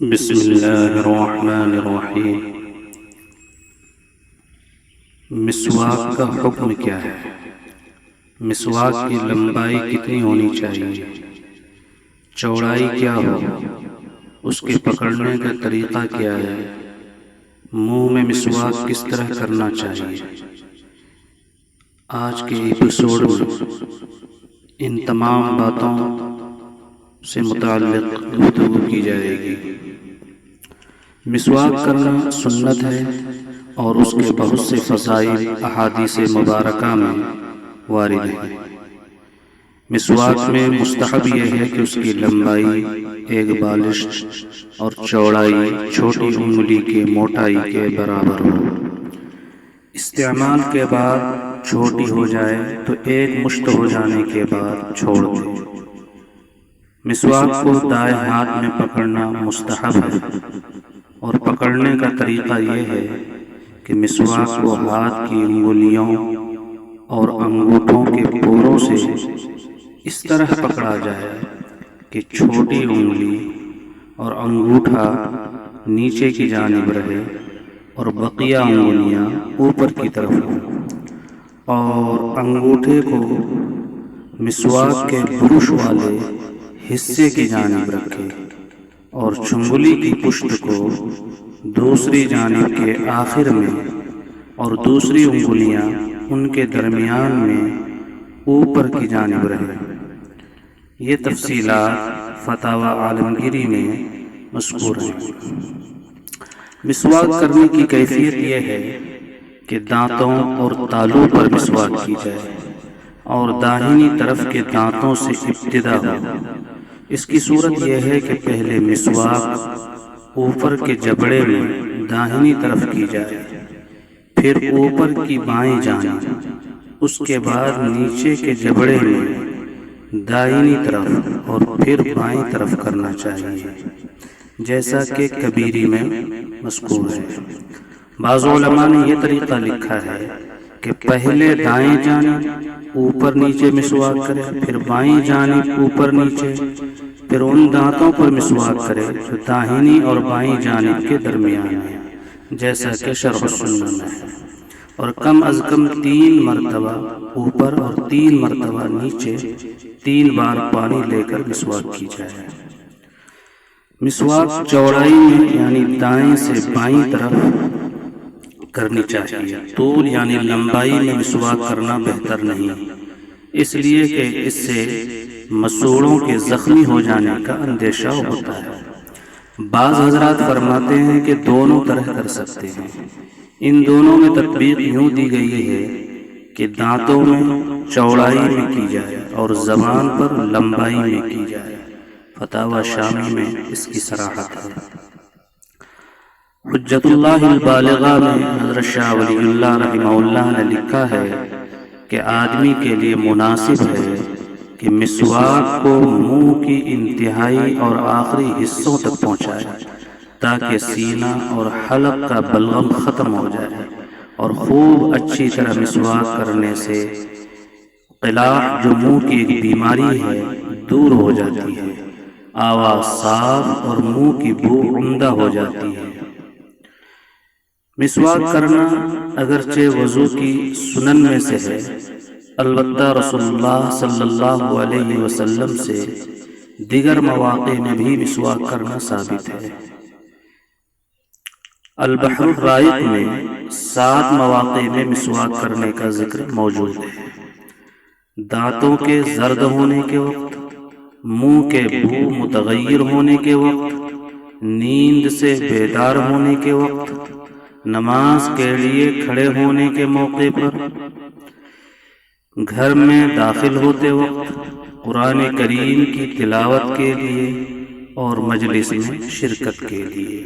بسم اللہ الرحمن الرحیم۔ مسواک کا حکم کیا ہے؟ مسواک کی لمبائی کتنی ہونی چاہیے؟ چوڑائی کیا ہو؟ اس کے پکڑنے کا طریقہ کیا ہے؟ منہ میں مسواک کس طرح کرنا چاہیے؟ آج کے ایپیسوڈ میں ان تمام باتوں سے متعلق گفتگو کی جائے گی۔ مسواک کرنا سنت ہے اور اس کے بہت سے فضائل احادیث مبارکہ میں وارد ہیں۔ مسواک میں مستحب یہ ہے کہ اس کی لمبائی ایک بالشت اور چوڑائی چھوٹی انگلی کی موٹائی کے برابر ہو۔ استعمال کے بعد چھوٹی ہو جائے تو ایک مشت ہو جانے کے بعد چھوڑ دیں۔ مسواک کو دائیں ہاتھ میں پکڑنا مستحب ہے اور پکڑنے کا طریقہ یہ ہے کہ مسواک کو ہاتھ کی انگلیوں اور انگوٹھوں کے پوروں سے اس طرح پکڑا جائے کہ چھوٹی انگلی اور انگوٹھا نیچے کی جانب رہے اور بقیہ انگلیاں اوپر کی طرف ہوں، اور انگوٹھے کو مسواک کے برش والے حصے کی جانب رکھے اور چنگلی کی پشت کو دوسری جانب کے آخر میں اور دوسری انگلیاں ان کے درمیان میں اوپر کی جانب رہے۔ یہ تفصیلات فتاوی عالمگیری میں مذکور ہیں۔ مسواک کرنے کی کیفیت یہ ہے کہ دانتوں اور تالوں پر مسواک کی جائے اور داہنی طرف کے دانتوں سے ابتدا ہو۔ اس کی صورت یہ ہے کہ پہلے مسواک اوپر کے جبڑے میں داہنی طرف کی جائے، پھر اوپر کی بائیں جانب، اس کے بعد نیچے کے جبڑے میں دائنی طرف اور پھر بائیں طرف کرنا چاہیے، جیسا کہ کبیری میں مذکور ہے۔ بعض علماء نے یہ طریقہ لکھا ہے کہ پہلے دائیں جانب اوپر نیچے مسواک کرے، پھر بائیں جانب اوپر نیچے، پھر ان دانتوں پر مسواک کرے جو داہنی اور بائیں جانب کے درمیان ہے، جیسا کہ شرح السنہ میں ہے، اور کم از کم 3 مرتبہ اوپر اور 3 مرتبہ نیچے 3 بار پانی لے کر مسواک کی جائے۔ مسواک چوڑائی میں یعنی دائیں سے بائیں طرف کرنی چاہیے۔ طول یعنی لمبائی میں مسواک کرنا بہتر نہیں، اس لیے کہ اس سے مسوڑوں کے زخمی ہو جانے کا اندیشہ ہوتا ہے۔ بعض حضرات فرماتے ہیں کہ دونوں طرح کر سکتے ہیں۔ ان دونوں میں تطبیق یوں دی گئی ہے کہ دانتوں میں چوڑائی میں کی جائے اور زبان پر لمبائی میں کی جائے۔ فتاوی شامی میں اس کی صراحت ہے۔ حجت اللہ البالغہ میں حضرت شاہ ولی اللہ رحمہ اللہ نے لکھا ہے کہ آدمی کے لیے مناسب ہے کہ مسواک کو منہ کی انتہائی اور آخری حصوں تک پہنچائے تاکہ سینہ اور حلق کا بلغم ختم ہو جائے، اور خوب اچھی طرح مسواک کرنے سے قلاع جو منہ کی ایک بیماری ہے دور ہو جاتی ہے، آواز صاف اور منہ کی بو عمدہ ہو جاتی ہے۔ مسواک کرنا اگرچہ وضو کی سنن میں سے ہے، البتہ رسول اللہ صلی اللہ علیہ وسلم سے دیگر مواقع میں بھی مسواک کرنا ثابت ہے۔ البحر الرائق میں 7 مواقع میں مسواک کرنے کا ذکر موجود ہے۔ دانتوں کے زرد ہونے کے وقت، منہ کے بو متغیر ہونے کے وقت، نیند سے بیدار ہونے کے وقت، نماز کے لیے کھڑے ہونے کے موقع پر، گھر میں داخل ہوتے وقت، قرآن کریم کی تلاوت کے لیے اور مجلس میں شرکت کے لیے۔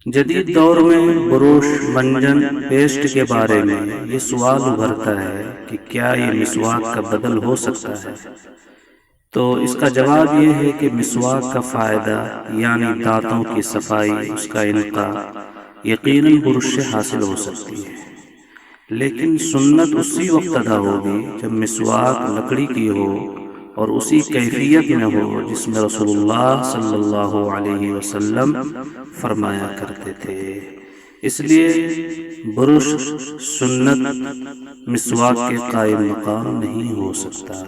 جدید دور میں بروش، منجن، پیسٹ کے بارے میں یہ سوال ابھرتا ہے کہ کیا یہ مسواک کا بدل ہو سکتا ہے؟ تو اس کا جواب یہ ہے کہ مسواک کا فائدہ یعنی دانتوں کی صفائی، اس کا انقاء یقیناً برش سے حاصل ہو سکتی ہے، لیکن سنت اسی وقت ادا ہوگی جب مسواک لکڑی کی ہو اور اسی کیفیت میں ہو جس میں رسول اللہ صلی اللہ علیہ وسلم فرمایا کرتے تھے۔ اس لیے برش سنت مسواک کے قائم مقام نہیں ہو سکتا۔